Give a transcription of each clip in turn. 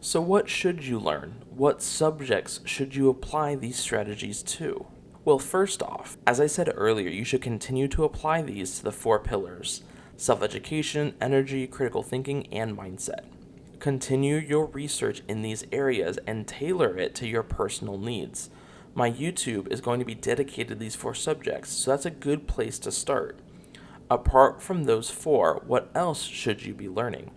So what should you learn? What subjects should you apply these strategies to? Well, first off, as I said earlier, you should continue to apply these to the four pillars: self-education, energy, critical thinking, and mindset. Continue your research in these areas and tailor it to your personal needs. My YouTube is going to be dedicated to these four subjects, so that's a good place to start. Apart from those four, what else should you be learning?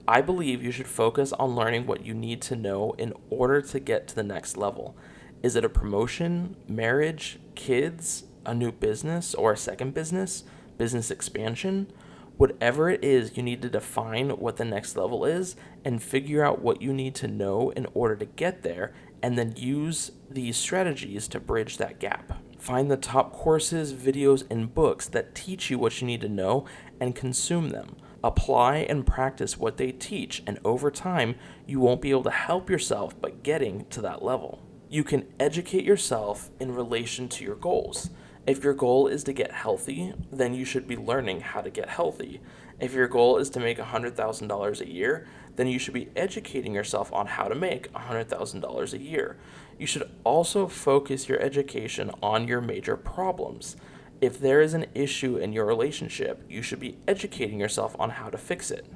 I believe you should focus on learning what you need to know in order to get to the next level. Is it a promotion, marriage, kids, a new business, or a second business, business expansion? Whatever it is, you need to define what the next level is and figure out what you need to know in order to get there, and then use these strategies to bridge that gap. Find the top courses, videos, and books that teach you what you need to know and consume them. Apply and practice what they teach, and over time, you won't be able to help yourself but getting to that level. You can educate yourself in relation to your goals. If your goal is to get healthy, then you should be learning how to get healthy. If your goal is to make $100,000 a year, then you should be educating yourself on how to make $100,000 a year. You should also focus your education on your major problems. If there is an issue in your relationship, you should be educating yourself on how to fix it.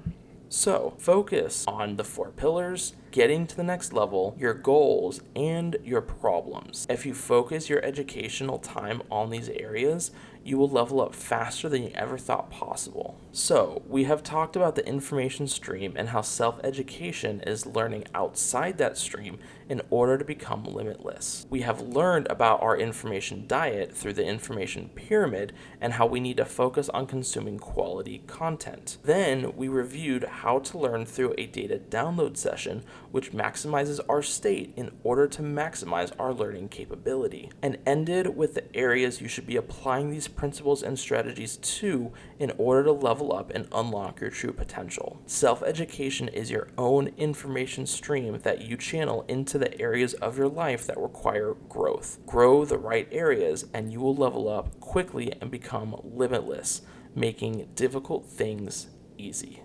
So, focus on the four pillars, getting to the next level, your goals, and your problems. If you focus your educational time on these areas, you will level up faster than you ever thought possible. So, we have talked about the information stream and how self-education is learning outside that stream in order to become limitless. We have learned about our information diet through the information pyramid and how we need to focus on consuming quality content. Then we reviewed how to learn through a data download session, which maximizes our state in order to maximize our learning capability, and ended with the areas you should be applying these principles and strategies to in order to level up and unlock your true potential. Self-education is your own information stream that you channel into the areas of your life that require growth. Grow the right areas and you will level up quickly and become limitless, making difficult things easy.